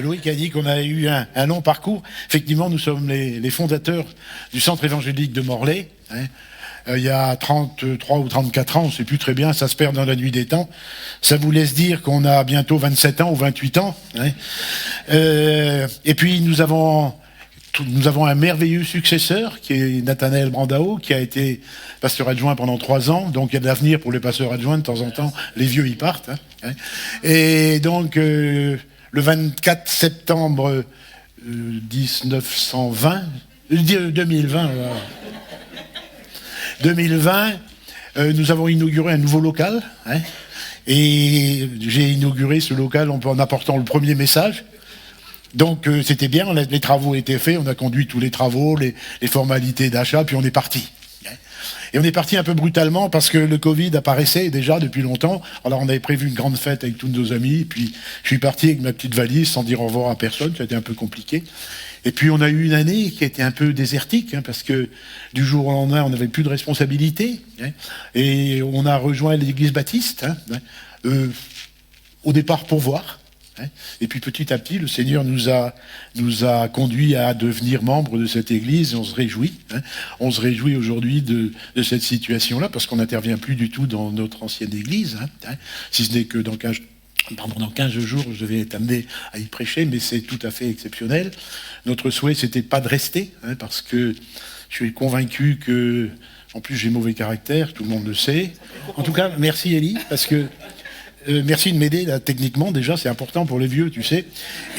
Loïc a dit qu'on a eu un long parcours. Effectivement, nous sommes les fondateurs du centre évangélique de Morlaix. Il y a 33 ou 34 ans, on ne sait plus très bien, ça se perd dans la nuit des temps. Ça vous laisse dire qu'on a bientôt 27 ans ou 28 ans. Et puis nous avons un merveilleux successeur qui est Nathanaël Brandao, qui a été pasteur adjoint pendant 3 ans. Donc il y a de l'avenir pour les pasteurs adjoints, de temps en temps, les vieux y partent. Et donc le 24 septembre 2020, nous avons inauguré un nouveau local. Et j'ai inauguré ce local en apportant le premier message. Donc c'était bien, les travaux étaient faits, on a conduit tous les travaux, les formalités d'achat, puis on est parti. Et on est parti un peu brutalement parce que le Covid apparaissait déjà depuis longtemps. Alors on avait prévu une grande fête avec tous nos amis, puis je suis parti avec ma petite valise sans dire au revoir à personne, ça a été un peu compliqué. Et puis on a eu une année qui a été un peu désertique, parce que du jour au lendemain on n'avait plus de responsabilité, et on a rejoint l'église baptiste, au départ pour voir. Et puis petit à petit, le Seigneur nous a conduits à devenir membres de cette église, et on se réjouit. On se réjouit aujourd'hui de cette situation-là, parce qu'on n'intervient plus du tout dans notre ancienne église, si ce n'est que dans 15 jours, je vais être amené à y prêcher, mais c'est tout à fait exceptionnel. Notre souhait, c'était pas de rester, parce que je suis convaincu que, en plus, j'ai mauvais caractère, tout le monde le sait. En tout cas, merci Elie, parce que merci de m'aider là techniquement, déjà c'est important pour les vieux, tu sais.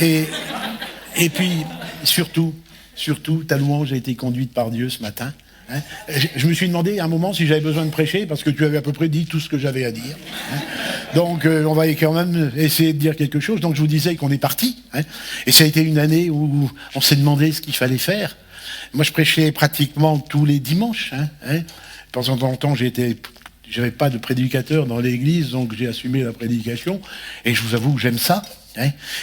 Et puis surtout, ta louange a été conduite par Dieu ce matin. Je me suis demandé à un moment si j'avais besoin de prêcher, parce que tu avais à peu près dit tout ce que j'avais à dire. Donc on va quand même essayer de dire quelque chose. Donc je vous disais qu'on est parti. Et ça a été une année où on s'est demandé ce qu'il fallait faire. Moi je prêchais pratiquement tous les dimanches. De temps en temps j'avais pas de prédicateur dans l'église, donc j'ai assumé la prédication, et je vous avoue que j'aime ça.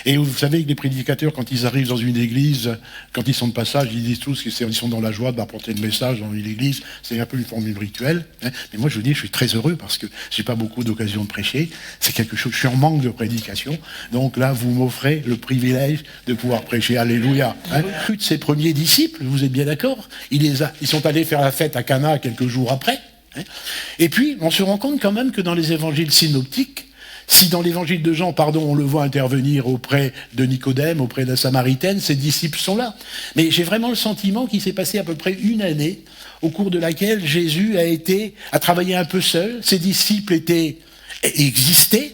Et vous savez que les prédicateurs, quand ils arrivent dans une église, quand ils sont de passage, ils disent tous qu'ils sont dans la joie d'apporter le message dans une église. C'est un peu une formule rituelle. Mais moi, je vous dis, je suis très heureux parce que j'ai pas beaucoup d'occasion de prêcher. C'est quelque chose, je suis en manque de prédication. Donc là, vous m'offrez le privilège de pouvoir prêcher. Alléluia. Plus de ses premiers disciples, vous êtes bien d'accord? Ils sont allés faire la fête à Cana quelques jours après. Et puis, on se rend compte quand même que dans les évangiles synoptiques, si dans l'évangile de Jean, on le voit intervenir auprès de Nicodème, auprès de la Samaritaine, ses disciples sont là. Mais j'ai vraiment le sentiment qu'il s'est passé à peu près une année au cours de laquelle Jésus a travaillé un peu seul, ses disciples existaient,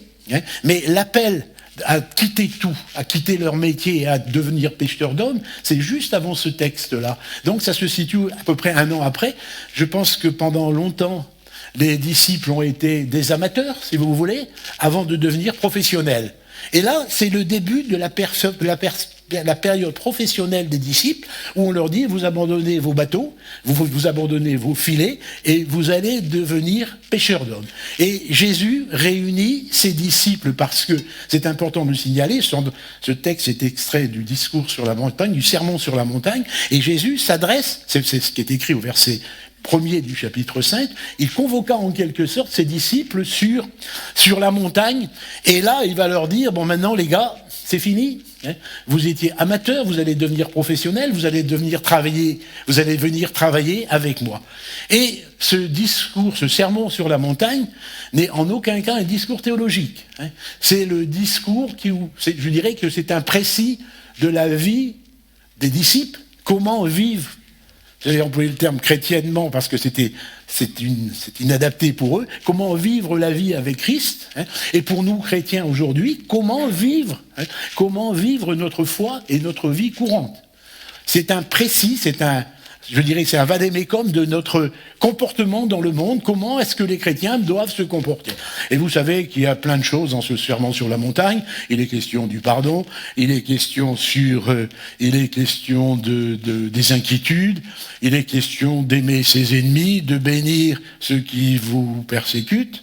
mais l'appel à quitter tout, à quitter leur métier et à devenir pêcheurs d'hommes, c'est juste avant ce texte-là. Donc ça se situe à peu près 1 an après. Je pense que pendant longtemps, les disciples ont été des amateurs, si vous voulez, avant de devenir professionnels. Et là, c'est le début de la période professionnelle des disciples, où on leur dit, vous abandonnez vos bateaux, vous abandonnez vos filets, et vous allez devenir pêcheurs d'hommes. Et Jésus réunit ses disciples, parce que c'est important de le signaler, ce texte est extrait du discours sur la montagne, du sermon sur la montagne, et Jésus s'adresse, c'est ce qui est écrit au verset 1er du chapitre 5, il convoqua en quelque sorte ses disciples sur la montagne, et là il va leur dire, bon maintenant les gars, c'est fini, vous étiez amateurs, vous allez devenir professionnels, vous allez venir travailler avec moi. Et ce discours, ce sermon sur la montagne, n'est en aucun cas un discours théologique. C'est le discours je dirais que c'est un précis de la vie des disciples, comment vivre. J'avais employé le terme chrétiennement parce que c'est inadapté pour eux. Comment vivre la vie avec Christ, et pour nous chrétiens aujourd'hui, comment vivre notre foi et notre vie courante. C'est un précis, je dirais que c'est un vadémécum de notre comportement dans le monde. Comment est-ce que les chrétiens doivent se comporter? Et vous savez qu'il y a plein de choses dans ce sermon sur la montagne. Il est question du pardon, il est question des inquiétudes, il est question d'aimer ses ennemis, de bénir ceux qui vous persécutent.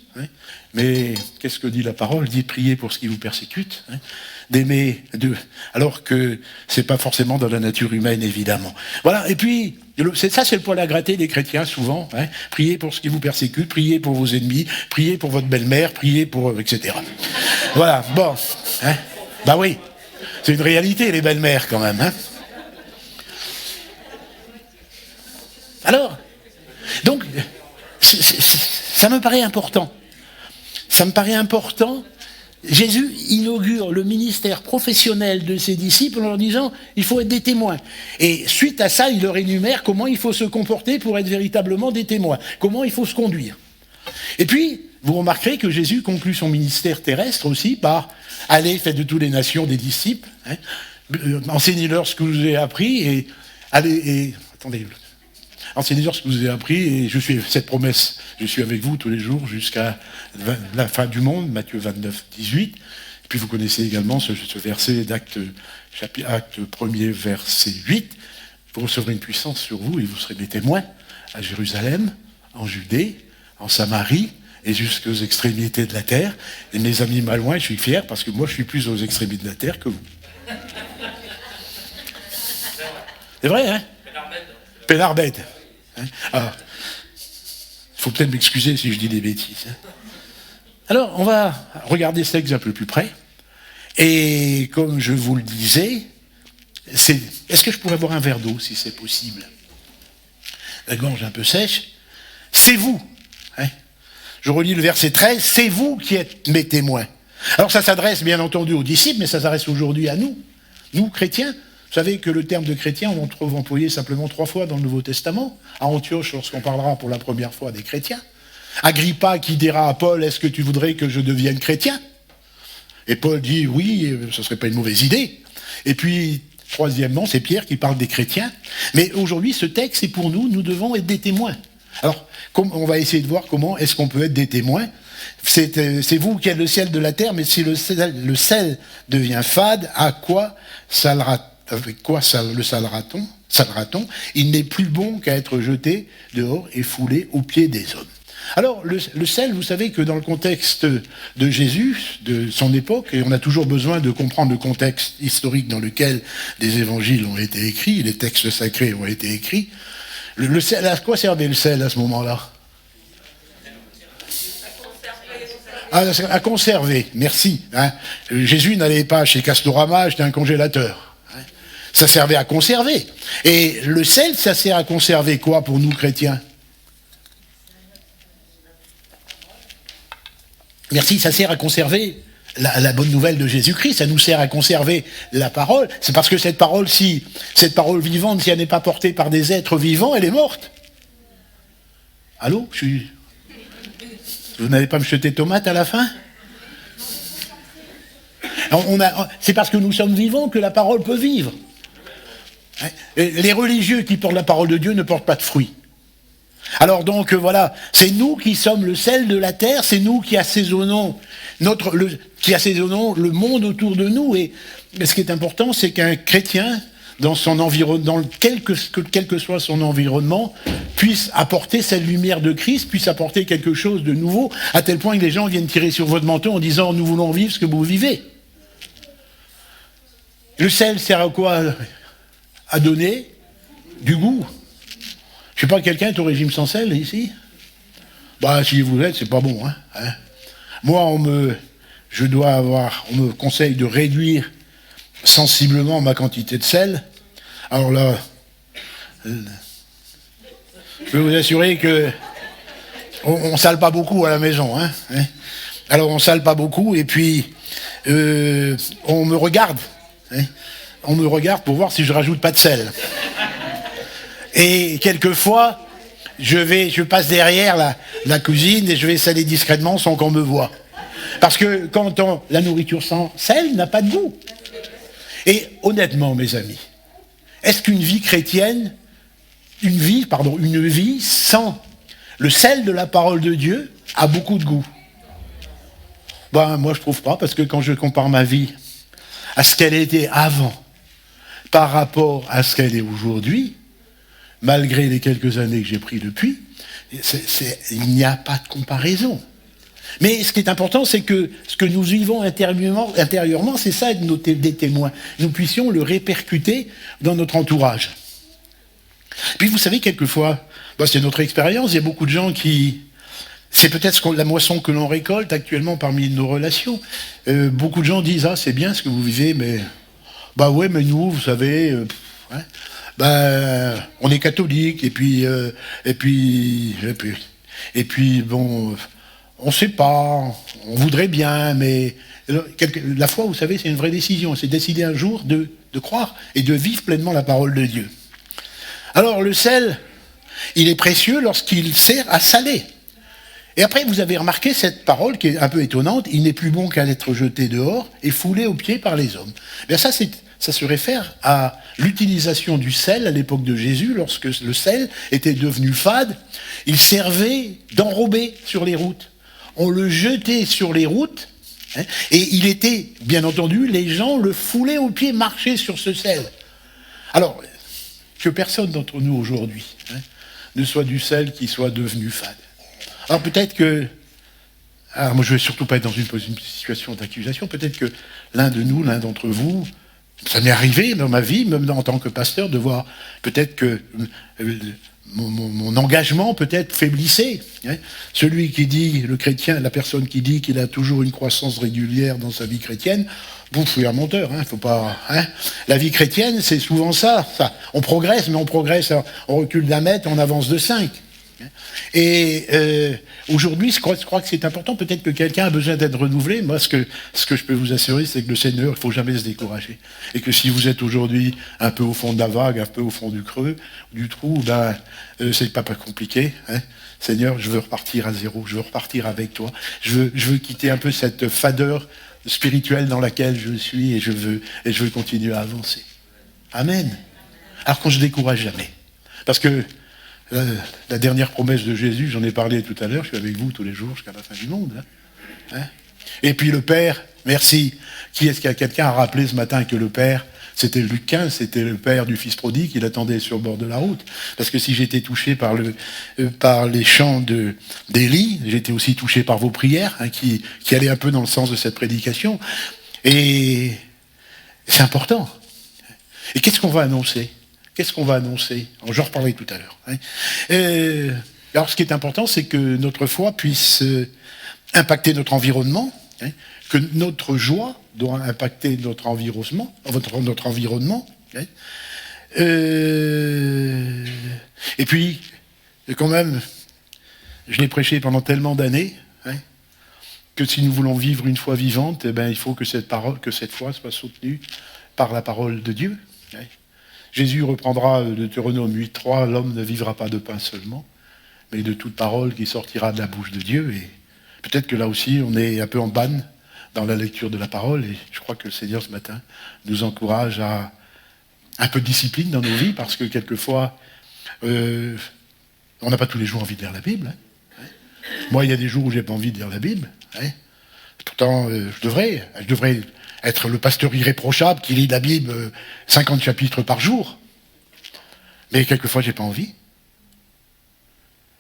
Mais qu'est-ce que dit la parole? Dit prier pour ceux qui vous persécutent. Alors que c'est pas forcément dans la nature humaine, évidemment. Voilà, et puis, c'est le poil à gratter des chrétiens, souvent. Priez pour ceux qui vous persécutent, priez pour vos ennemis, priez pour votre belle-mère, priez pour... etc. Voilà, bon. Bah oui. C'est une réalité, les belles-mères, quand même. Hein. Alors, donc, ça me paraît important. Ça me paraît important. Jésus inaugure le ministère professionnel de ses disciples en leur disant « il faut être des témoins ». Et suite à ça, il leur énumère comment il faut se comporter pour être véritablement des témoins, comment il faut se conduire. Et puis, vous remarquerez que Jésus conclut son ministère terrestre aussi par « allez, faites de toutes les nations des disciples, hein, enseignez-leur ce que je vous ai appris et allez et attendez, enseignez-leur ce que je vous ai appris et je suis cette promesse, je suis avec vous tous les jours jusqu'à la fin du monde, Matthieu 29, 18. Et puis vous connaissez également ce verset d'acte 1er, verset 8. Vous recevrez une puissance sur vous et vous serez des témoins à Jérusalem, en Judée, en Samarie et jusqu'aux extrémités de la terre. Et mes amis malouins, je suis fier parce que moi je suis plus aux extrémités de la terre que vous. C'est vrai, hein? Pénarbed. Hein? Alors, il faut peut-être m'excuser si je dis des bêtises. Hein? Alors, on va regarder ce texte un peu plus près. Et comme je vous le disais, est-ce que je pourrais avoir un verre d'eau, si c'est possible? La gorge un peu sèche. C'est vous. Hein? Je relis le verset 13. C'est vous qui êtes mes témoins. Alors, ça s'adresse bien entendu aux disciples, mais ça s'adresse aujourd'hui à nous. Nous, chrétiens. Vous savez que le terme de chrétien, on en trouve employé simplement 3 fois dans le Nouveau Testament. À Antioche, lorsqu'on parlera pour la première fois des chrétiens. Agrippa qui dira à Paul, est-ce que tu voudrais que je devienne chrétien? Et Paul dit, oui, ce ne serait pas une mauvaise idée. Et puis, troisièmement, c'est Pierre qui parle des chrétiens. Mais aujourd'hui, ce texte, c'est pour nous, nous devons être des témoins. Alors, on va essayer de voir comment est-ce qu'on peut être des témoins. C'est vous qui êtes le ciel de la terre, mais si le sel devient fade, avec quoi le salera-t-on? Il n'est plus bon qu'à être jeté dehors et foulé aux pieds des hommes. Alors, le sel, vous savez que dans le contexte de Jésus, de son époque, et on a toujours besoin de comprendre le contexte historique dans lequel les évangiles ont été écrits, les textes sacrés ont été écrits, le sel, à quoi servait le sel à ce moment-là? À conserver, merci. Hein. Jésus n'allait pas chez Castorama acheter un congélateur. Hein. Ça servait à conserver. Et le sel, ça sert à conserver quoi pour nous chrétiens? Merci, ça sert à conserver la bonne nouvelle de Jésus-Christ, ça nous sert à conserver la parole. C'est parce que cette parole vivante, si elle n'est pas portée par des êtres vivants, elle est morte. Allô? Vous n'allez pas me jeter tomate à la fin? C'est parce que nous sommes vivants que la parole peut vivre. Les religieux qui portent la parole de Dieu ne portent pas de fruits. Alors donc voilà, c'est nous qui sommes le sel de la terre, c'est nous qui assaisonnons le monde autour de nous. Et ce qui est important, c'est qu'un chrétien, dans son environnement, quel que soit son environnement, puisse apporter cette lumière de Christ, puisse apporter quelque chose de nouveau, à tel point que les gens viennent tirer sur votre manteau en disant « nous voulons vivre ce que vous vivez ». Le sel sert à quoi? À donner du goût. Je ne sais pas, quelqu'un est au régime sans sel, ici? Bah, si vous l'êtes, c'est pas bon, hein. Moi, on me conseille de réduire sensiblement ma quantité de sel. Alors là, je peux vous assurer que on sale pas beaucoup à la maison, hein. Alors, on sale pas beaucoup, et puis, on me regarde, hein. On me regarde pour voir si je rajoute pas de sel. Et quelquefois, je passe derrière la cuisine et je vais saler discrètement sans qu'on me voie. Parce que quand la nourriture sans sel n'a pas de goût. Et honnêtement, mes amis, est-ce qu'une vie chrétienne, une vie sans le sel de la parole de Dieu a beaucoup de goût? Ben, moi je trouve pas, parce que quand je compare ma vie à ce qu'elle était avant, par rapport à ce qu'elle est aujourd'hui, malgré les quelques années que j'ai pris depuis, il n'y a pas de comparaison. Mais ce qui est important, c'est que ce que nous vivons intérieurement, c'est ça des témoins. Nous puissions le répercuter dans notre entourage. Puis vous savez, quelquefois, c'est notre expérience, il y a beaucoup de gens qui... C'est peut-être la moisson que l'on récolte actuellement parmi nos relations. Beaucoup de gens disent « Ah, c'est bien ce que vous vivez, mais Bah ouais, mais nous, vous savez, on est catholique, et puis, bon, on sait pas, on voudrait bien, mais la foi, vous savez, c'est une vraie décision. C'est décider un jour de croire et de vivre pleinement la parole de Dieu. Alors, le sel, il est précieux lorsqu'il sert à saler. Et après, vous avez remarqué cette parole qui est un peu étonnante. Il n'est plus bon qu'à être jeté dehors et foulé aux pieds par les hommes. Bien, ça se réfère à l'utilisation du sel à l'époque de Jésus, lorsque le sel était devenu fade. Il servait d'enrobé sur les routes. On le jetait sur les routes, et il était, bien entendu, les gens le foulaient aux pieds, marchaient sur ce sel. Alors, que personne d'entre nous aujourd'hui ne soit du sel qui soit devenu fade. Alors peut-être que, moi je ne vais surtout pas être dans une situation d'accusation, peut-être que l'un d'entre vous, ça m'est arrivé dans ma vie, même en tant que pasteur, de voir peut-être que mon engagement peut-être faiblissait. Celui qui dit, le chrétien, la personne qui dit qu'il a toujours une croissance régulière dans sa vie chrétienne, c'est un menteur, faut pas. La vie chrétienne, c'est souvent ça. On progresse, mais on progresse, on recule d'1 mètre, on avance de 5. Et aujourd'hui, je crois que c'est important. Peut-être que quelqu'un a besoin d'être renouvelé. Moi, ce que je peux vous assurer, c'est que le Seigneur, il ne faut jamais se décourager. Et que si vous êtes aujourd'hui un peu au fond de la vague, un peu au fond du creux, du trou, c'est pas compliqué. Seigneur, je veux repartir à zéro. Je veux repartir avec toi. Je veux quitter un peu cette fadeur spirituelle dans laquelle je suis, et je veux continuer à avancer. Amen. Alors qu'on ne se décourage jamais. Parce que la dernière promesse de Jésus, j'en ai parlé tout à l'heure, je suis avec vous tous les jours jusqu'à la fin du monde. Et puis le Père, merci. Quelqu'un a rappelé ce matin que le Père, c'était Luc 15, c'était le Père du Fils prodigue, il attendait sur le bord de la route. Parce que si j'étais touché par les chants d'Élie, j'étais aussi touché par vos prières, qui allaient un peu dans le sens de cette prédication. Et c'est important. Et qu'est-ce qu'on va annoncer ? Qu'est-ce qu'on va annoncer ? J'en reparlerai tout à l'heure. Alors, ce qui est important, c'est que notre foi puisse impacter notre environnement, que notre joie doit impacter notre environnement. Et puis, quand même, je l'ai prêché pendant tellement d'années, que si nous voulons vivre une foi vivante, il faut que cette foi soit soutenue par la parole de Dieu. Jésus reprendra Deutéronome 8.3, l'homme ne vivra pas de pain seulement, mais de toute parole qui sortira de la bouche de Dieu. Et peut-être que là aussi, on est un peu en panne dans la lecture de la parole, et je crois que le Seigneur ce matin nous encourage à un peu de discipline dans nos vies, parce que quelquefois, on n'a pas tous les jours envie de lire la Bible. Moi, il y a des jours où j'ai pas envie de lire la Bible. Pourtant, je devrais être le pasteur irréprochable qui lit la Bible 50 chapitres par jour. Mais quelquefois, j'ai pas envie.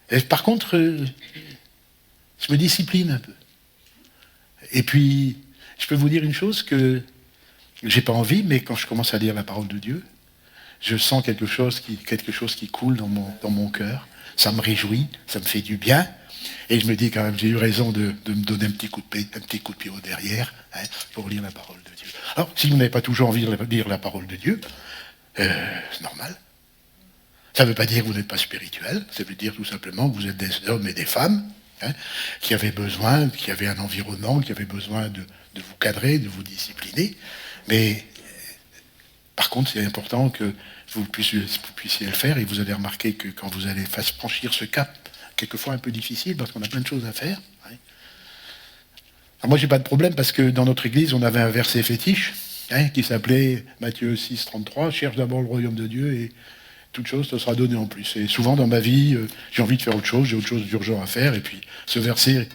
Et par contre, je me discipline un peu. Et puis, je peux vous dire une chose, que j'ai pas envie, mais quand je commence à lire la parole de Dieu, je sens quelque chose qui coule dans mon cœur. Ça me réjouit, ça me fait du bien. Et je me dis quand même, j'ai eu raison de me donner un petit coup de pied au derrière, pour lire la parole de Dieu. Alors, si vous n'avez pas toujours envie de lire la parole de Dieu, c'est normal. Ça ne veut pas dire que vous n'êtes pas spirituel, ça veut dire tout simplement que vous êtes des hommes et des femmes qui avaient un environnement, qui avaient besoin de vous cadrer, de vous discipliner. Mais par contre, c'est important que vous puissiez le faire, et vous allez remarquer que quand vous allez franchir ce cap, quelquefois un peu difficile, parce qu'on a plein de choses à faire. Alors moi, j'ai pas de problème, parce que dans notre église, on avait un verset fétiche, qui s'appelait Matthieu 6, 33, « Cherche d'abord le royaume de Dieu, et toute chose te sera donnée en plus. » Et souvent dans ma vie, j'ai envie de faire autre chose, j'ai autre chose d'urgent à faire, et puis ce verset,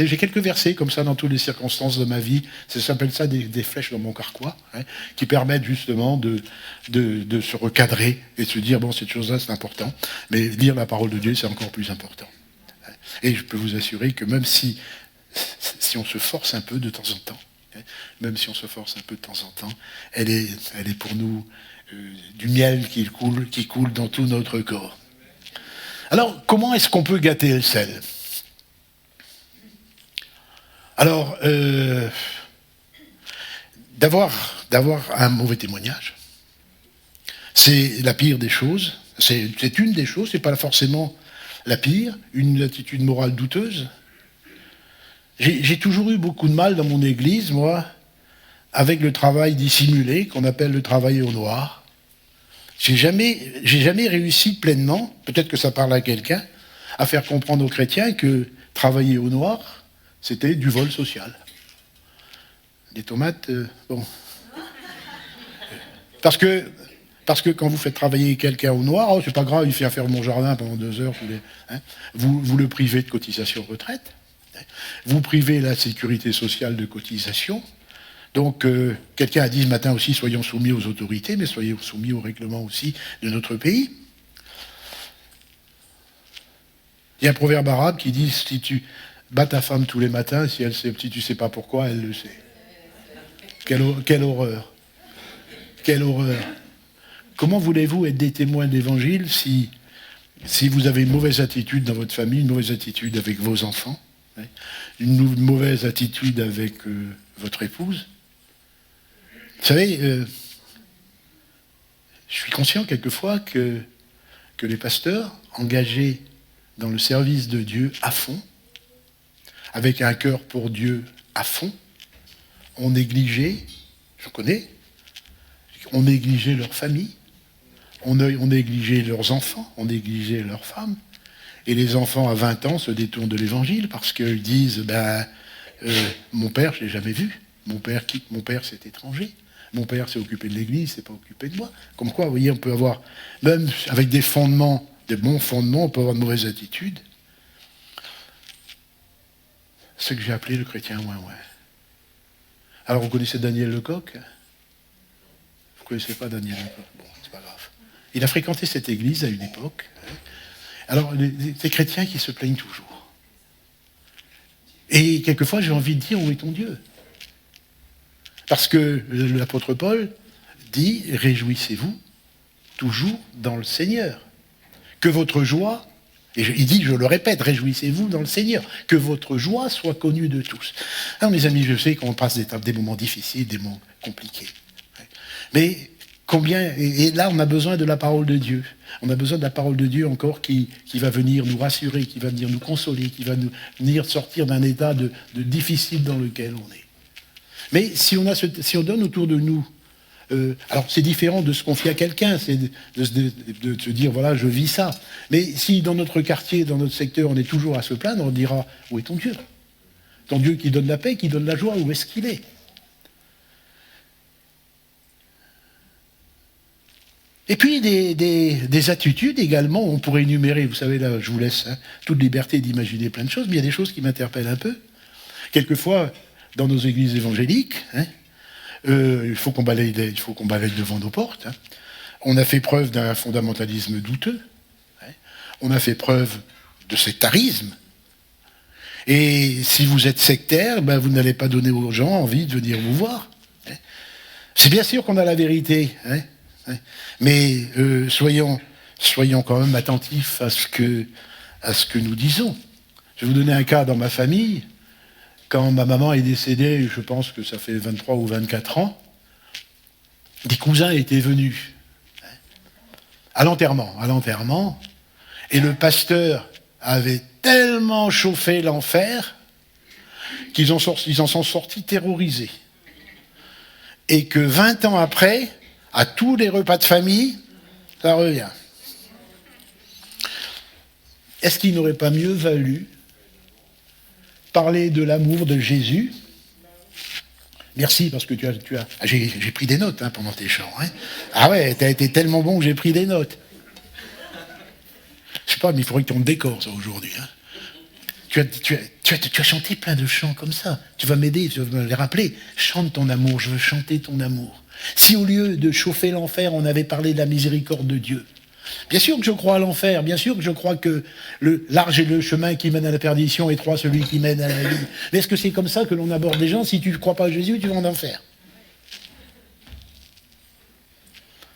j'ai quelques versets comme ça dans toutes les circonstances de ma vie, ça s'appelle ça des flèches dans mon carquois, qui permettent justement de se recadrer et de se dire, bon, cette chose-là, c'est important, mais lire la parole de Dieu, c'est encore plus important. Et je peux vous assurer que même si on se force un peu de temps en temps, elle est pour nous du miel qui coule dans tout notre corps. Alors, comment est-ce qu'on peut gâter le sel ? Alors, d'abord, d'avoir un mauvais témoignage. C'est la pire des choses. C'est une des choses, c'est pas forcément la pire, une attitude morale douteuse. J'ai toujours eu beaucoup de mal dans mon église, moi, avec le travail dissimulé, qu'on appelle le travail au noir. J'ai jamais réussi pleinement, peut-être que ça parle à quelqu'un, à faire comprendre aux chrétiens que travailler au noir, c'était du vol social. Des tomates, bon. Parce que quand vous faites travailler quelqu'un au noir, oh, c'est pas grave, il fait faire mon jardin pendant 2 heures. Vous le privez de cotisation retraite, vous privez la sécurité sociale de cotisation. Donc, quelqu'un a dit ce matin aussi, soyons soumis aux autorités, mais soyons soumis aux règlements aussi de notre pays. Il y a un proverbe arabe qui dit, si tu bats ta femme tous les matins, si tu ne sais pas pourquoi, elle le sait. Quelle horreur. Quelle horreur. Comment voulez-vous être des témoins de l'Évangile si vous avez une mauvaise attitude dans votre famille, une mauvaise attitude avec vos enfants, une mauvaise attitude avec votre épouse? Vous savez, je suis conscient quelquefois que les pasteurs engagés dans le service de Dieu à fond, avec un cœur pour Dieu à fond, ont négligé, je connais, ont négligé leur famille, ont négligé leurs enfants, ont négligé leurs femmes, et les enfants à 20 ans se détournent de l'Évangile parce qu'ils disent mon père, je ne l'ai jamais vu, mon père c'est étranger, mon père s'est occupé de l'Église, s'est pas occupé de moi. Comme quoi, vous voyez, on peut avoir, même avec des fondements, des bons fondements, on peut avoir de mauvaises attitudes. Ce que j'ai appelé le chrétien ouin-ouin. Alors, vous connaissez Daniel Lecoq? Vous ne connaissez pas Daniel Lecoq? Bon, c'est pas grave. Il a fréquenté cette église à une époque. Alors, ces chrétiens qui se plaignent toujours. Et quelquefois, j'ai envie de dire, où est ton Dieu? Parce que l'apôtre Paul dit, réjouissez-vous toujours dans le Seigneur. Que votre joie, et il dit, je le répète, réjouissez-vous dans le Seigneur. Que votre joie soit connue de tous. Alors mes amis, je sais qu'on passe des moments difficiles, des moments compliqués. Mais combien, et là on a besoin de la parole de Dieu. On a besoin de la parole de Dieu encore qui va venir nous rassurer, qui va venir nous consoler, qui va nous venir sortir d'un état de difficile dans lequel on est. Mais si on donne autour de nous, alors c'est différent de se confier à quelqu'un, c'est de se dire voilà je vis ça. Mais si dans notre quartier, dans notre secteur, on est toujours à se plaindre, on dira où est ton Dieu? Ton Dieu qui donne la paix, qui donne la joie, où est-ce qu'il est? Et puis des attitudes également, on pourrait énumérer, vous savez là je vous laisse toute liberté d'imaginer plein de choses, mais il y a des choses qui m'interpellent un peu. Quelquefois, dans nos églises évangéliques, il faut qu'on balaye devant nos portes. On a fait preuve d'un fondamentalisme douteux. On a fait preuve de sectarisme. Et si vous êtes sectaire, vous n'allez pas donner aux gens envie de venir vous voir. C'est bien sûr qu'on a la vérité, mais soyons quand même attentifs à ce que nous disons. Je vais vous donner un cas dans ma famille. Quand ma maman est décédée, je pense que ça fait 23 ou 24 ans, des cousins étaient venus à l'enterrement, et le pasteur avait tellement chauffé l'enfer qu'ils en sont sortis terrorisés. Et que 20 ans après, à tous les repas de famille, ça revient. Est-ce qu'il n'aurait pas mieux valu parler de l'amour de Jésus? Merci, parce que tu as j'ai pris des notes pendant tes chants. Ah ouais, t'as été tellement bon que j'ai pris des notes. Je sais pas, mais il faudrait que tu me décores ça aujourd'hui. Tu as chanté plein de chants comme ça. Tu vas m'aider, tu vas me les rappeler. Chante ton amour, je veux chanter ton amour. Si au lieu de chauffer l'enfer, on avait parlé de la miséricorde de Dieu. Bien sûr que je crois à l'enfer, bien sûr que je crois que large est le chemin qui mène à la perdition, étroit celui qui mène à la vie. Mais est-ce que c'est comme ça que l'on aborde les gens? Si tu ne crois pas à Jésus, tu vas en enfer.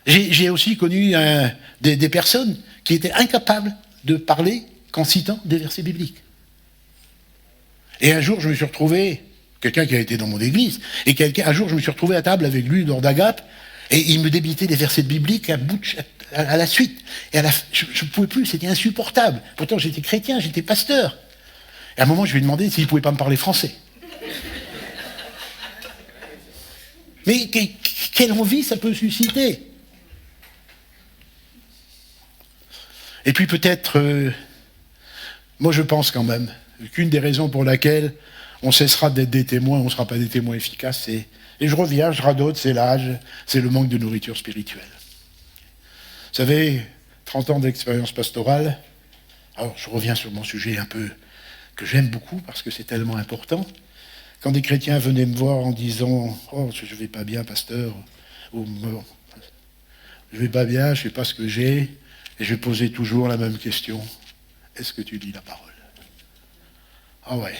J'ai aussi connu des personnes qui étaient incapables de parler qu'en citant des versets bibliques. Et un jour, je me suis retrouvé quelqu'un qui a été dans mon église. Et un jour, je me suis retrouvé à table avec lui lors d'Agape, et il me débitait des versets bibliques à la suite. Et je ne pouvais plus, c'était insupportable. Pourtant, j'étais chrétien, j'étais pasteur. Et à un moment, je lui ai demandé s'il ne pouvait pas me parler français. Mais quelle envie ça peut susciter? Et puis peut-être, moi je pense quand même, qu'une des raisons pour laquelle on cessera d'être des témoins, on ne sera pas des témoins efficaces, et je reviens, je radote, c'est l'âge, c'est le manque de nourriture spirituelle. Vous savez, 30 ans d'expérience pastorale, alors je reviens sur mon sujet un peu que j'aime beaucoup parce que c'est tellement important. Quand des chrétiens venaient me voir en disant « Oh, je ne vais pas bien, pasteur », ou « Je ne vais pas bien, je ne sais pas ce que j'ai », et je posais toujours la même question. Est-ce que tu lis la parole? Ah ouais.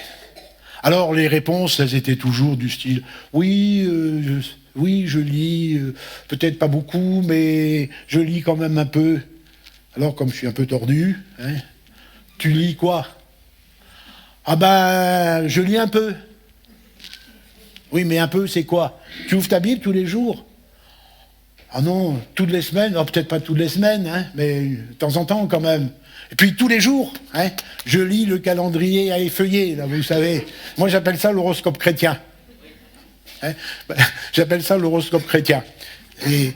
Alors les réponses, elles étaient toujours du style oui, je lis, peut-être pas beaucoup, mais je lis quand même un peu. Alors comme je suis un peu tordu, hein, tu lis quoi? Ah ben, je lis un peu. Oui, mais un peu, c'est quoi? Tu ouvres ta Bible tous les jours? Ah non, toutes les semaines, oh, peut-être pas toutes les semaines, hein, mais de temps en temps quand même. Et puis tous les jours, hein, je lis le calendrier à effeuiller, là, vous savez. Moi, j'appelle ça l'horoscope chrétien. Hein, j'appelle ça l'horoscope chrétien. Et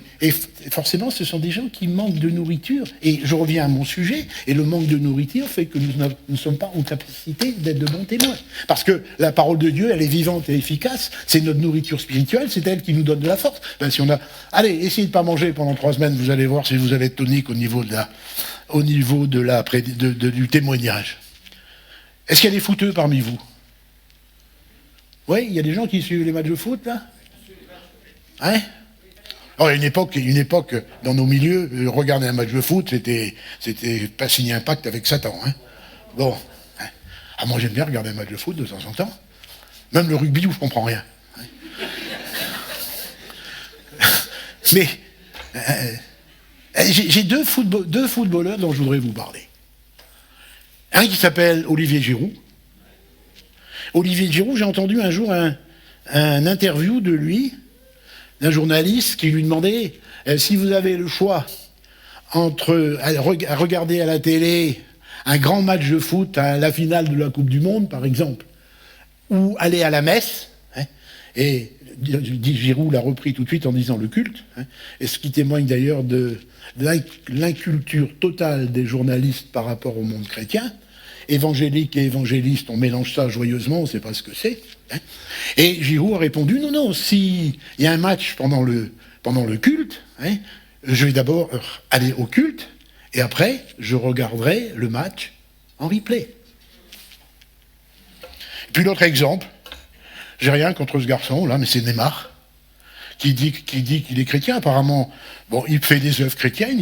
forcément, ce sont des gens qui manquent de nourriture. Et je reviens à mon sujet, et le manque de nourriture fait que nous ne sommes pas en capacité d'être de bons témoins. Parce que la parole de Dieu, elle est vivante et efficace, c'est notre nourriture spirituelle, c'est elle qui nous donne de la force. Ben, si on a... Allez, essayez de ne pas manger pendant 3 semaines, vous allez voir si vous allez être tonique au niveau du témoignage. Est-ce qu'il y a des footeux parmi vous? Oui, il y a des gens qui suivent les matchs de foot, là? Hein? Alors, une époque, dans nos milieux, regarder un match de foot, c'était pas signer un pacte avec Satan. Hein. Bon. Hein. Ah, moi, j'aime bien regarder un match de foot de temps en temps. Même le rugby où je comprends rien. Hein. Mais j'ai deux footballeurs dont je voudrais vous parler. Un qui s'appelle Olivier Giroud. Olivier Giroud, j'ai entendu un jour un interview de lui, d'un journaliste qui lui demandait si vous avez le choix entre regarder à la télé un grand match de foot à la finale de la Coupe du Monde, par exemple, ou aller à la messe, hein, et Giroud l'a repris tout de suite en disant le culte, hein, et ce qui témoigne d'ailleurs de l'inculture totale des journalistes par rapport au monde chrétien. Évangélique et évangéliste, on mélange ça joyeusement, on ne sait pas ce que c'est. Hein. Et Giroud a répondu, non, s'il y a un match pendant le culte, hein, je vais d'abord aller au culte, et après, je regarderai le match en replay. Et puis l'autre exemple, j'ai rien contre ce garçon, là, mais c'est Neymar, qui dit qu'il est chrétien. Apparemment, bon, il fait des œuvres chrétiennes,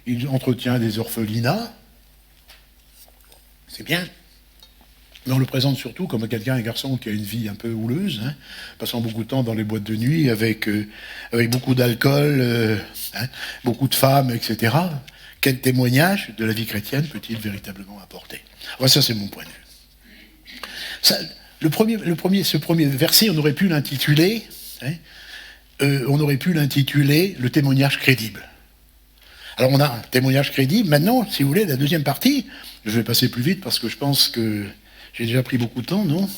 il entretient des orphelinats, c'est bien. Mais on le présente surtout comme un garçon qui a une vie un peu houleuse, hein, passant beaucoup de temps dans les boîtes de nuit, avec beaucoup d'alcool, hein, beaucoup de femmes, etc. Quel témoignage de la vie chrétienne peut-il véritablement apporter? Alors ça, c'est mon point de vue. Ça, ce premier verset, on aurait pu l'intituler, hein, le témoignage crédible. Alors on a un témoignage crédible. Maintenant, si vous voulez, la deuxième partie, je vais passer plus vite parce que je pense que j'ai déjà pris beaucoup de temps, non?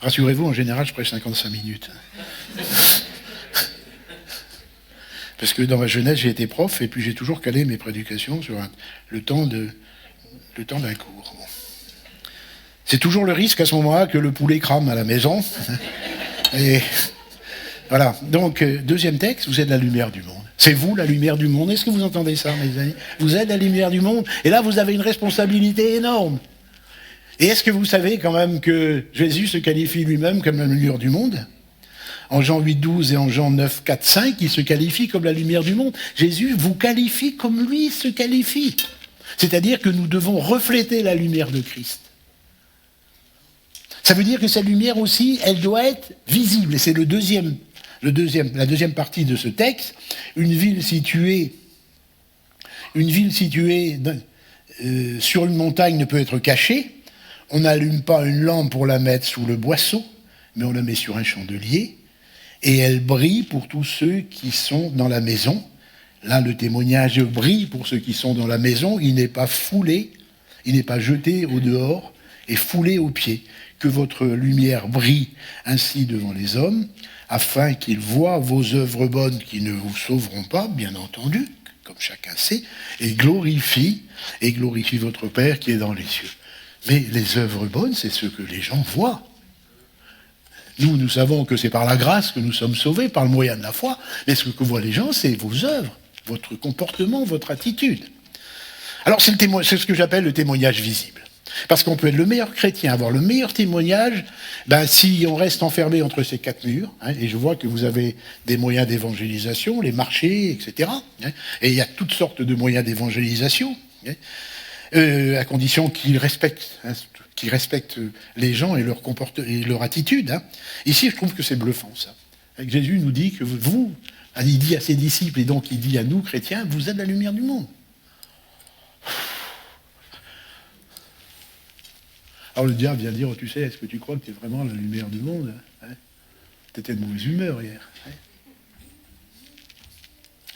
Rassurez-vous, en général, je prêche 55 minutes. Parce que dans ma jeunesse, j'ai été prof et puis j'ai toujours calé mes prédications sur le temps d'un cours. Bon. C'est toujours le risque à ce moment-là que le poulet crame à la maison. Et voilà. Donc, deuxième texte, vous êtes la lumière du monde. C'est vous la lumière du monde. Est-ce que vous entendez ça, mes amis? Vous êtes la lumière du monde. Et là, vous avez une responsabilité énorme. Et est-ce que vous savez quand même que Jésus se qualifie lui-même comme la lumière du monde? En Jean 8, 12 et en Jean 9, 4, 5, il se qualifie comme la lumière du monde. Jésus vous qualifie comme lui se qualifie. C'est-à-dire que nous devons refléter la lumière de Christ. Ça veut dire que cette lumière aussi, elle doit être visible. Et c'est la deuxième partie de ce texte. Une ville située sur une montagne ne peut être cachée. On n'allume pas une lampe pour la mettre sous le boisseau, mais on la met sur un chandelier, et elle brille pour tous ceux qui sont dans la maison. Là, le témoignage brille pour ceux qui sont dans la maison. Il n'est pas foulé, il n'est pas jeté au dehors et foulé aux pieds. Que votre lumière brille ainsi devant les hommes, afin qu'ils voient vos œuvres bonnes qui ne vous sauveront pas, bien entendu, comme chacun sait, et glorifie votre Père qui est dans les cieux. Mais les œuvres bonnes, c'est ce que les gens voient. Nous savons que c'est par la grâce que nous sommes sauvés, par le moyen de la foi, mais ce que voient les gens, c'est vos œuvres, votre comportement, votre attitude. Alors c'est ce que j'appelle le témoignage visible. Parce qu'on peut être le meilleur chrétien, avoir le meilleur témoignage, si on reste enfermé entre ces quatre murs, et je vois que vous avez des moyens d'évangélisation, les marchés, etc. Et il y a toutes sortes de moyens d'évangélisation, à condition qu'ils respectent les gens et leur comportement et leur attitude. Ici, je trouve que c'est bluffant, ça. Jésus nous dit que vous, il dit à ses disciples, et donc il dit à nous, chrétiens, vous êtes la lumière du monde. Alors le diable vient dire, tu sais, est-ce que tu crois que tu es vraiment la lumière du monde? Tu étais de mauvaise humeur hier.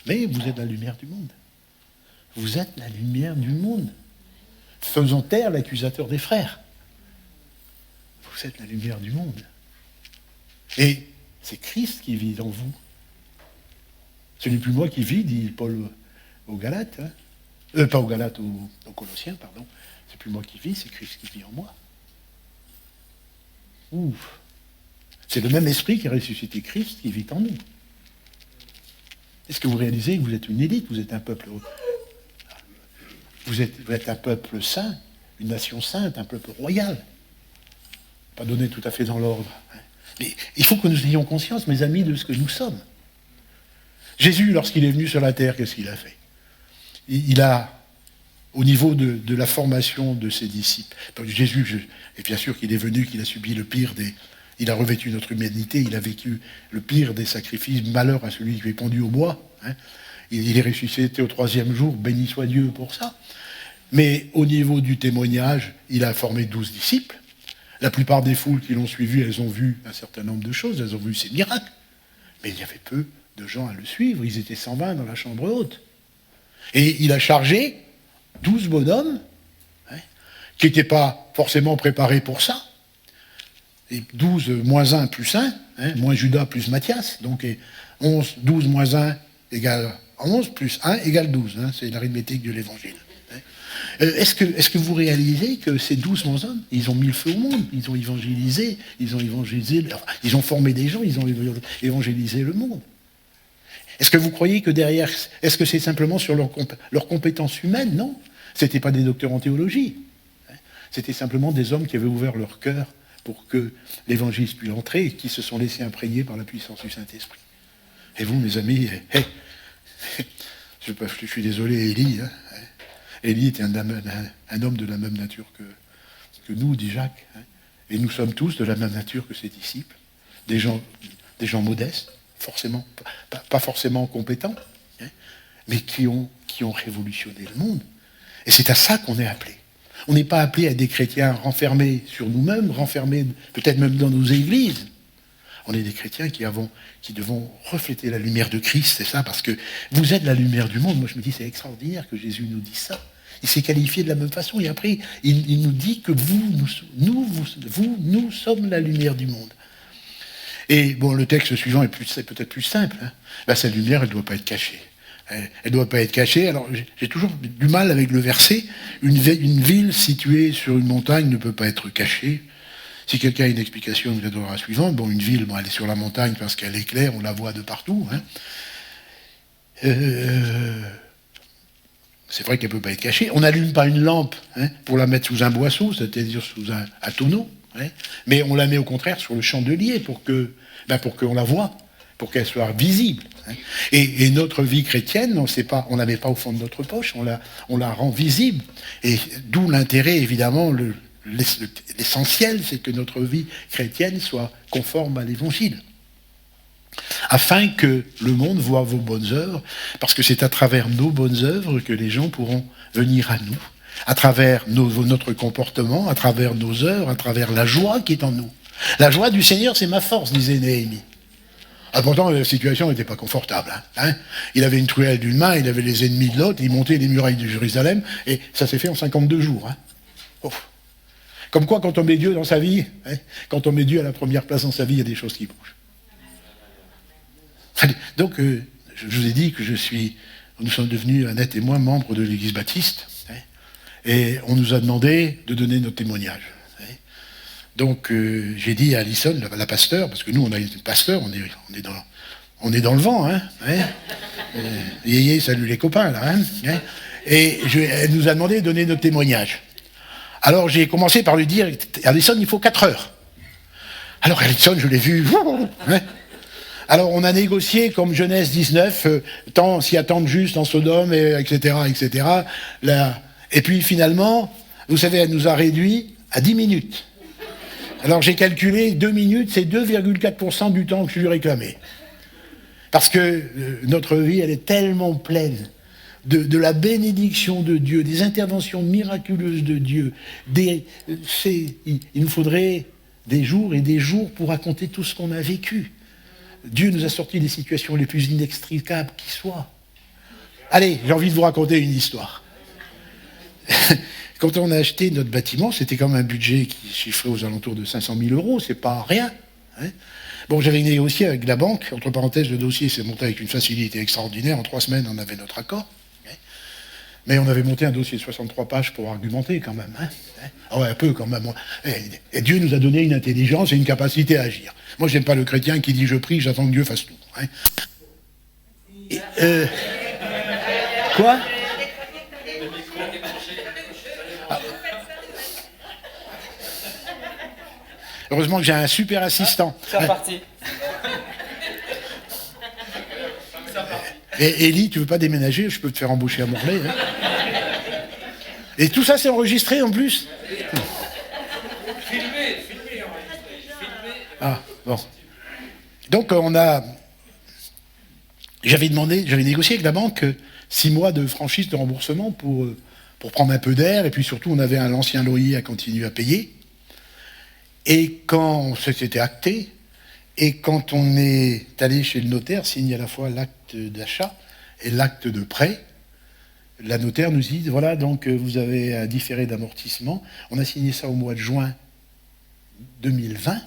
Mais vous êtes la lumière du monde. Vous êtes la lumière du monde. Faisons taire l'accusateur des frères. Vous êtes la lumière du monde. Et c'est Christ qui vit en vous. Ce n'est plus moi qui vis, dit Paul aux Galates. Pas aux Galates, aux Colossiens, pardon. C'est plus moi qui vis, c'est Christ qui vit en moi. Ouf. C'est le même esprit qui a ressuscité Christ qui vit en nous. Est-ce que vous réalisez que vous êtes une élite, vous êtes un peuple... Vous êtes un peuple saint, une nation sainte, un peuple royal. Pas donné tout à fait dans l'ordre. Mais il faut que nous ayons conscience, mes amis, de ce que nous sommes. Jésus, lorsqu'il est venu sur la terre, qu'est-ce qu'il a fait? Il a, au niveau de la formation de ses disciples, Jésus, et bien sûr qu'il est venu, qu'il a subi le pire des... Il a revêtu notre humanité, il a vécu le pire des sacrifices, malheur à celui qui est pendu au bois. Il est ressuscité au 3e jour, béni soit Dieu pour ça. Mais au niveau du témoignage, il a formé 12 disciples. La plupart des foules qui l'ont suivi, elles ont vu un certain nombre de choses, elles ont vu ses miracles. Mais il y avait peu de gens à le suivre, ils étaient 120 dans la chambre haute. Et il a chargé 12 bonhommes, qui n'étaient pas forcément préparés pour ça. Et 12 moins 1 plus 1, moins Judas plus Matthias, donc 12 moins 1 égale 11, plus 1 égale 12. C'est l'arithmétique de l'Évangile. Est-ce que vous réalisez que ces 12 hommes, ils ont mis le feu au monde, ils ont évangélisé, ils ont formé des gens, ils ont évangélisé le monde. Est-ce que vous croyez que derrière, est-ce que c'est simplement sur leurs compétences humaines? Non, ce n'étaient pas des docteurs en théologie. C'était simplement des hommes qui avaient ouvert leur cœur pour que l'évangile puisse entrer et qui se sont laissés imprégner par la puissance du Saint-Esprit. Et vous, mes amis, je suis désolé, Élie. Élie était un homme de la même nature que nous, dit Jacques. Et nous sommes tous de la même nature que ses disciples. Des gens modestes, forcément, pas forcément compétents, mais qui ont révolutionné le monde. Et c'est à ça qu'on est appelé. On n'est pas appelé à des chrétiens renfermés sur nous-mêmes, renfermés peut-être même dans nos églises. On est des chrétiens qui devons refléter la lumière de Christ, c'est ça, parce que vous êtes la lumière du monde. Moi, je me dis, c'est extraordinaire que Jésus nous dise ça. Il s'est qualifié de la même façon, et après, il nous dit que nous sommes la lumière du monde. Et bon, le texte suivant c'est peut-être plus simple. Cette lumière, elle ne doit pas être cachée. Elle ne doit pas être cachée. Alors, j'ai toujours du mal avec le verset. Une ville située sur une montagne ne peut pas être cachée. Si quelqu'un a une explication, il la donnera suivante. Bon, une ville, elle est sur la montagne parce qu'elle est claire, on la voit de partout. C'est vrai qu'elle ne peut pas être cachée. On n'allume pas une lampe pour la mettre sous un boisseau, c'est-à-dire sous un tonneau. Mais on la met au contraire sur le chandelier pour qu'on la voie, pour qu'elle soit visible. Et notre vie chrétienne, on ne la met pas au fond de notre poche, on la rend visible. Et d'où l'intérêt, évidemment, l'essentiel, c'est que notre vie chrétienne soit conforme à l'Évangile. Afin que le monde voit vos bonnes œuvres, parce que c'est à travers nos bonnes œuvres que les gens pourront venir à nous, à travers notre comportement, à travers nos œuvres, à travers la joie qui est en nous. La joie du Seigneur, c'est ma force, disait Néhémie. Ah, pourtant, la situation n'était pas confortable. Hein. Il avait une truelle d'une main, il avait les ennemis de l'autre, il montait les murailles de Jérusalem, et ça s'est fait en 52 jours. Hein. Ouf. Comme quoi, quand on met Dieu dans sa vie, hein, quand on met Dieu à la première place dans sa vie, il y a des choses qui bougent. Donc, je vous ai dit que nous sommes devenus, Annette et moi, membres de l'Église baptiste, hein, et on nous a demandé de donner notre témoignage. Hein. Donc, j'ai dit à Alison, la pasteur, parce que nous, on a été pasteur, on est dans le vent, hein, yéyé, salut les copains, là, hein, et elle nous a demandé de donner notre témoignage. Alors j'ai commencé par lui dire, Alison, il faut 4 heures. Alors Alison, je l'ai vu. Hein. Alors on a négocié comme Genèse 19, s'y attendre juste en Sodome, etc., etc. Là. Et puis finalement, vous savez, elle nous a réduit à 10 minutes. Alors j'ai calculé 2 minutes, c'est 2,4% du temps que je lui réclamais. Parce que notre vie, elle est tellement pleine de la bénédiction de Dieu, des interventions miraculeuses de Dieu. Il nous faudrait des jours et des jours pour raconter tout ce qu'on a vécu. Dieu nous a sortis des situations les plus inextricables qui soient. Allez, j'ai envie de vous raconter une histoire. Quand on a acheté notre bâtiment, c'était quand même un budget qui chiffrait aux alentours de 500 000 €, c'est pas rien. Hein. Bon, j'avais négocié avec la banque, entre parenthèses, le dossier s'est monté avec une facilité extraordinaire, en 3 semaines on avait notre accord. Mais on avait monté un dossier de 63 pages pour argumenter quand même. Hein. Ah ouais, un peu quand même. Et Dieu nous a donné une intelligence et une capacité à agir. Moi, je n'aime pas le chrétien qui dit « je prie, j'attends que Dieu fasse tout hein. ». Quoi ah. Heureusement que j'ai un super assistant. C'est reparti. Et Élie, tu veux pas déménager? Je peux te faire embaucher à Morlaix. Hein. Et tout ça, c'est enregistré en plus. Filmé. Ah, bon. Donc, j'avais négocié avec la banque 6 mois de franchise de remboursement pour prendre un peu d'air. Et puis surtout, on avait l'ancien loyer à continuer à payer. Et quand c'était acté, et quand on est allé chez le notaire, signer à la fois l'acte d'achat et l'acte de prêt, la notaire nous dit, voilà, donc vous avez un différé d'amortissement. On a signé ça au mois de juin 2020.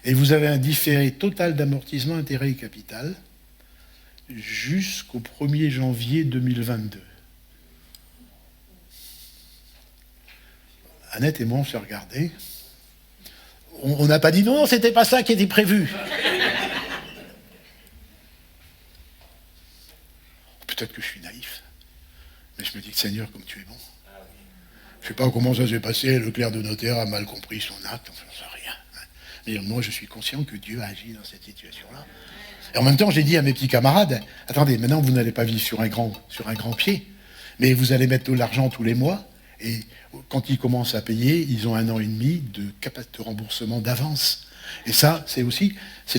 Et vous avez un différé total d'amortissement, intérêt et capital jusqu'au 1er janvier 2022. Annette et moi, on s'est regardés. On n'a pas dit non, c'était pas ça qui était prévu. Peut-être que je suis naïf, mais je me dis que Seigneur, comme tu es bon. Je ne sais pas comment ça s'est passé, le clerc de notaire a mal compris son acte, enfin, j'en sais rien. Mais moi, je suis conscient que Dieu a agi dans cette situation-là. Et en même temps, j'ai dit à mes petits camarades, attendez, maintenant, vous n'allez pas vivre sur un grand pied, mais vous allez mettre de l'argent tous les mois, et quand ils commencent à payer, ils ont 1 an et demi de capacité de remboursement d'avance. Et ça, c'est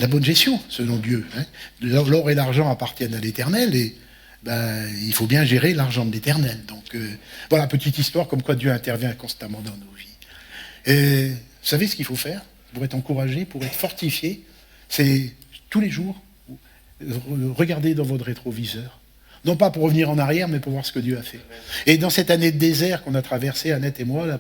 la bonne gestion, selon Dieu. Hein. L'or et l'argent appartiennent à l'Éternel, et il faut bien gérer l'argent de l'Éternel. Donc, voilà, petite histoire comme quoi Dieu intervient constamment dans nos vies. Et vous savez ce qu'il faut faire pour être encouragé, pour être fortifié? C'est tous les jours, regarder dans votre rétroviseur. Non pas pour revenir en arrière, mais pour voir ce que Dieu a fait. Et dans cette année de désert qu'on a traversée, Annette et moi,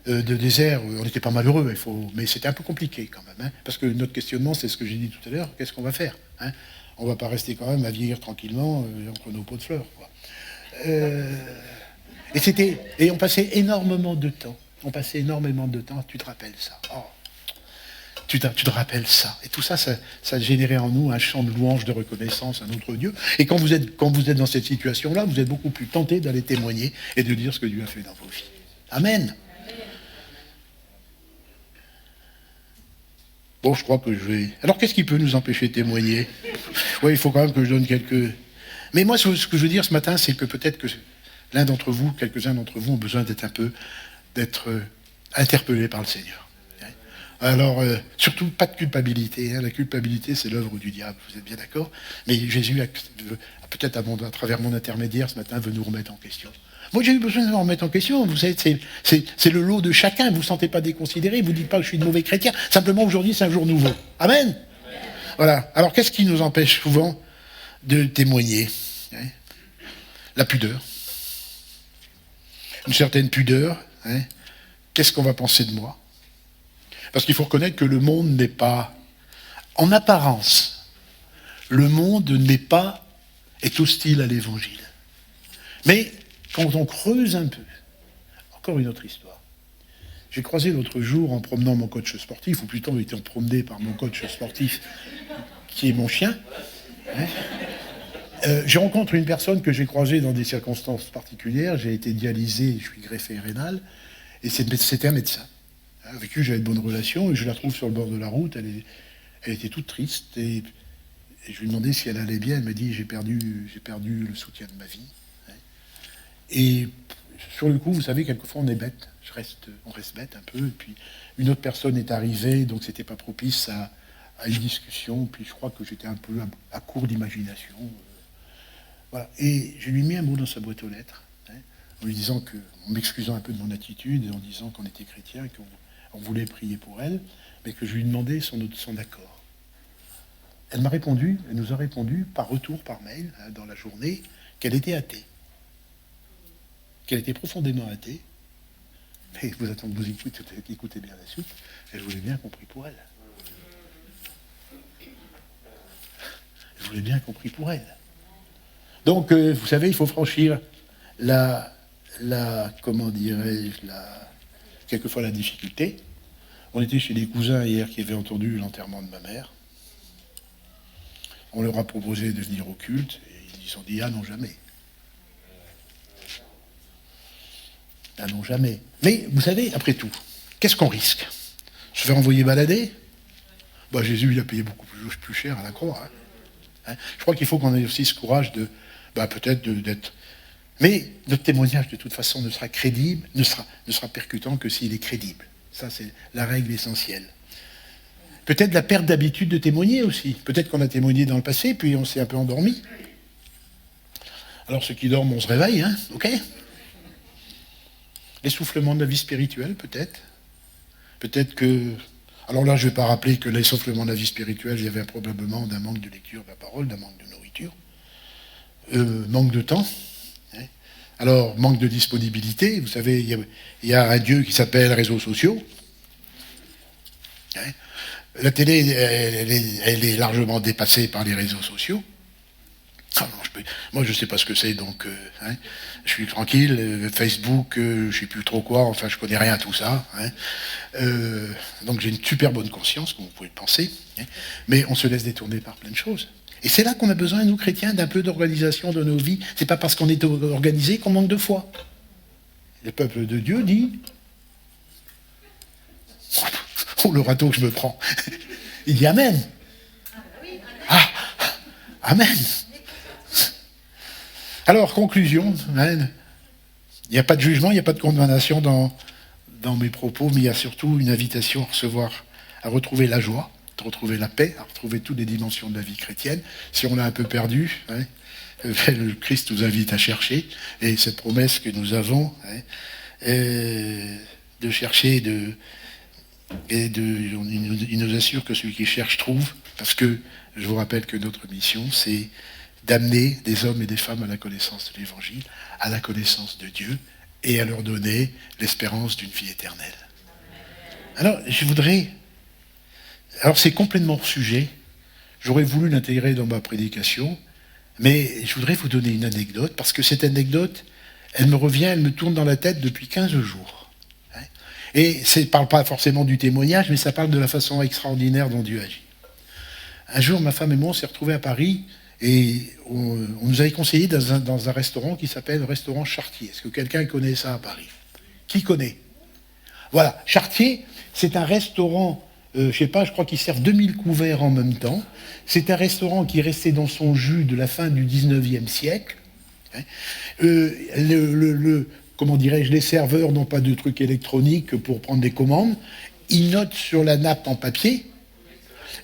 de désert, on n'était pas malheureux, mais c'était un peu compliqué quand même. Hein, parce que notre questionnement, c'est ce que j'ai dit tout à l'heure, qu'est-ce qu'on va faire hein? On ne va pas rester quand même à vieillir tranquillement entre nos pots de fleurs. Quoi. Et on passait énormément de temps. Tu te rappelles ça tu te rappelles ça. Et tout ça, ça générait en nous un chant de louange, de reconnaissance à notre Dieu. Et quand vous êtes dans cette situation-là, vous êtes beaucoup plus tenté d'aller témoigner et de dire ce que Dieu a fait dans vos vies. Amen. Bon, je crois que je vais... Alors, qu'est-ce qui peut nous empêcher de témoigner? Oui, il faut quand même que je donne quelques... Mais moi, ce que je veux dire ce matin, c'est que peut-être que quelques-uns d'entre vous ont besoin d'être interpellés par le Seigneur. Alors, surtout, pas de culpabilité. Hein. La culpabilité, c'est l'œuvre du diable, vous êtes bien d'accord? Mais Jésus, peut-être à travers mon intermédiaire ce matin, veut nous remettre en question. Moi, j'ai eu besoin de me remettre en question. Vous savez, c'est le lot de chacun. Vous ne vous sentez pas déconsidéré. Vous ne dites pas que je suis de mauvais chrétien. Simplement, aujourd'hui, c'est un jour nouveau. Amen. Voilà. Alors, qu'est-ce qui nous empêche souvent de témoigner? La pudeur. Une certaine pudeur. Qu'est-ce qu'on va penser de moi? Parce qu'il faut reconnaître que le monde n'est pas... En apparence, le monde est hostile à l'évangile. Mais quand on creuse un peu, encore une autre histoire. J'ai croisé l'autre jour en promenant mon coach sportif, ou plutôt étant promené par mon coach sportif, qui est mon chien. Je rencontre une personne que j'ai croisée dans des circonstances particulières. J'ai été dialysé, je suis greffé rénal, et c'était un médecin, avec qui j'avais de bonnes relations, et je la trouve sur le bord de la route. Elle était toute triste, et je lui demandais si elle allait bien. Elle m'a dit, j'ai perdu le soutien de ma vie. Et sur le coup, vous savez, quelquefois on est bête, on reste bête un peu, et puis une autre personne est arrivée, donc c'était pas propice à une discussion, puis je crois que j'étais un peu à court d'imagination. Voilà. Et je lui ai mis un mot dans sa boîte aux lettres, en lui disant en m'excusant un peu de mon attitude, et en disant qu'on était chrétien, qu'on voulait prier pour elle, mais que je lui demandais son accord. Elle nous a répondu par retour, par mail, dans la journée, qu'elle était athée. Qu'elle était profondément athée. Mais vous écoutez bien la suite. Je vous l'ai bien compris pour elle. Je vous l'ai bien compris pour elle. Donc, vous savez, il faut franchir quelquefois la difficulté. On était chez des cousins hier qui avaient entendu l'enterrement de ma mère. On leur a proposé de venir au culte, et ils ont dit « Ah non, jamais ». Ah non, jamais. Mais, vous savez, après tout, qu'est-ce qu'on risque? Se faire envoyer balader? Jésus, il a payé beaucoup plus cher à la croix. Je crois qu'il faut qu'on ait aussi ce courage d'être... Mais notre témoignage, de toute façon, ne sera crédible, ne sera percutant que s'il est crédible. Ça, c'est la règle essentielle. Peut-être la perte d'habitude de témoigner aussi. Peut-être qu'on a témoigné dans le passé, puis on s'est un peu endormi. Alors, ceux qui dorment, on se réveille, ok? L'essoufflement de la vie spirituelle, peut-être. Peut-être que... Alors là, je ne vais pas rappeler que l'essoufflement de la vie spirituelle, il y avait probablement d'un manque de lecture de la parole, d'un manque de nourriture, manque de temps. Alors, manque de disponibilité. Vous savez, il y a un Dieu qui s'appelle réseaux sociaux. La télé, elle est largement dépassée par les réseaux sociaux. Moi, je ne sais pas ce que c'est, donc je suis tranquille. Facebook, je ne sais plus trop quoi, enfin, je ne connais rien à tout ça. Donc, j'ai une super bonne conscience, comme vous pouvez le penser. Mais on se laisse détourner par plein de choses. Et c'est là qu'on a besoin, nous, chrétiens, d'un peu d'organisation de nos vies. C'est pas parce qu'on est organisé qu'on manque de foi. Le peuple de Dieu dit... Oh, le râteau que je me prends. Il dit Amen. Ah, Amen. Alors, conclusion, il n'y a pas de jugement, il n'y a pas de condamnation dans mes propos, mais il y a surtout une invitation à retrouver la joie, à retrouver la paix, à retrouver toutes les dimensions de la vie chrétienne. Si on l'a un peu perdu, le Christ nous invite à chercher, et cette promesse que nous avons, de chercher, il nous assure que celui qui cherche trouve, parce que je vous rappelle que notre mission, c'est d'amener des hommes et des femmes à la connaissance de l'Évangile, à la connaissance de Dieu, et à leur donner l'espérance d'une vie éternelle. Alors, c'est complètement hors sujet, j'aurais voulu l'intégrer dans ma prédication, mais je voudrais vous donner une anecdote, parce que cette anecdote, elle me tourne dans la tête depuis 15 jours. Et ça ne parle pas forcément du témoignage, mais ça parle de la façon extraordinaire dont Dieu agit. Un jour, ma femme et moi, on s'est retrouvés à Paris, et on nous avait conseillé dans un restaurant qui s'appelle le restaurant Chartier. Est-ce que quelqu'un connaît ça à Paris? Qui connaît? Voilà, Chartier, c'est un restaurant, je crois qu'ils servent 2000 couverts en même temps. C'est un restaurant qui est resté dans son jus de la fin du 19e siècle. Comment dirais-je, les serveurs n'ont pas de trucs électroniques pour prendre des commandes. Ils notent sur la nappe en papier.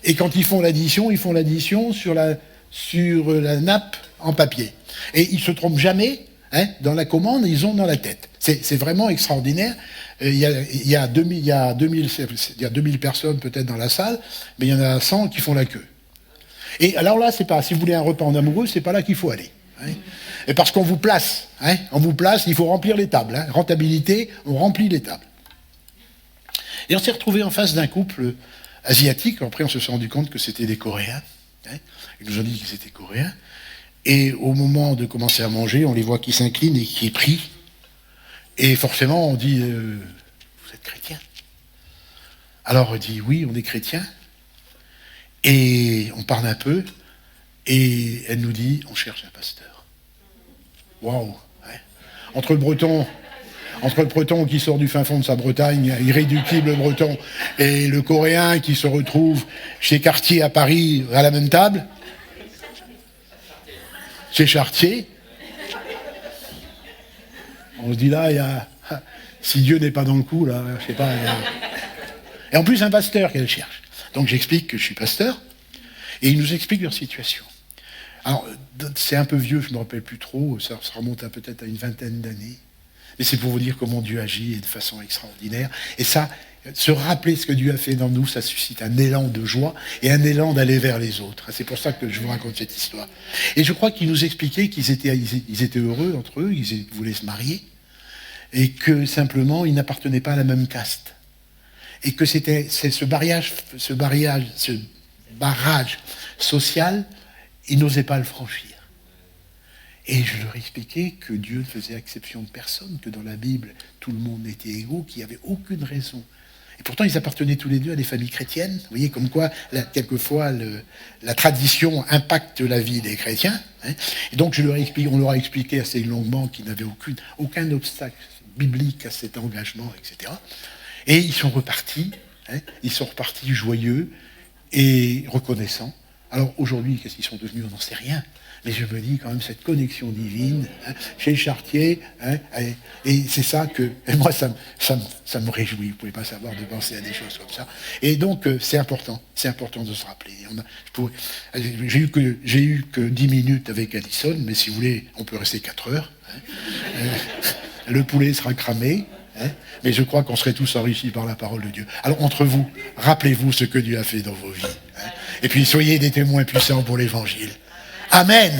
Et quand ils font l'addition sur la nappe en papier. Et ils ne se trompent jamais, dans la commande, ils ont dans la tête. C'est vraiment extraordinaire. Il y a 2000 personnes peut-être dans la salle, mais il y en a 100 qui font la queue. Et alors là, c'est pas, si vous voulez un repas en amoureux, c'est pas là qu'il faut aller. Et parce qu'on vous place, il faut remplir les tables. Rentabilité, on remplit les tables. Et on s'est retrouvé en face d'un couple asiatique. Après, on se s'est rendu compte que c'était des Coréens. Ils nous ont dit qu'ils étaient Coréens. Et au moment de commencer à manger, on les voit qui s'inclinent et qui prient. Et forcément, on dit vous êtes chrétien? Alors on dit oui, on est chrétien. Et on parle un peu. Et elle nous dit on cherche un pasteur. Waouh! Entre le breton qui sort du fin fond de sa Bretagne, irréductible breton, et le coréen qui se retrouve chez Cartier à Paris à la même table, chez Chartier, on se dit là, si Dieu n'est pas dans le coup, là, je sais pas. Et en plus, un pasteur qu'elle cherche. Donc j'explique que je suis pasteur, et ils nous expliquent leur situation. Alors, c'est un peu vieux, je ne me rappelle plus trop, ça remonte peut-être à une vingtaine d'années. Mais c'est pour vous dire comment Dieu agit et de façon extraordinaire. Et ça, se rappeler ce que Dieu a fait dans nous, ça suscite un élan de joie et un élan d'aller vers les autres. C'est pour ça que je vous raconte cette histoire. Et je crois qu'ils nous expliquaient qu'ils étaient heureux entre eux, ils voulaient se marier, et que simplement, ils n'appartenaient pas à la même caste. Et que c'est ce barrage social, ils n'osaient pas le franchir. Et je leur expliquais que Dieu ne faisait exception de personne, que dans la Bible, tout le monde était égaux, qu'il n'y avait aucune raison. Et pourtant, ils appartenaient tous les deux à des familles chrétiennes. Vous voyez, comme quoi, quelquefois, la tradition impacte la vie des chrétiens. Et donc, on leur a expliqué assez longuement qu'ils n'avaient aucun obstacle biblique à cet engagement, etc. Et ils sont repartis joyeux et reconnaissants. Alors, aujourd'hui, qu'est-ce qu'ils sont devenus? On n'en sait rien. Mais je me dis quand même cette connexion divine chez Chartier, et c'est ça que, et moi ça me réjouit. Vous ne pouvez pas savoir de penser à des choses comme ça. Et donc c'est important de se rappeler. J'ai eu que 10 minutes avec Alison, mais si vous voulez, on peut rester 4 heures. Le poulet sera cramé, mais je crois qu'on serait tous enrichis par la parole de Dieu. Alors entre vous, rappelez-vous ce que Dieu a fait dans vos vies, et puis soyez des témoins puissants pour l'Évangile. Amen.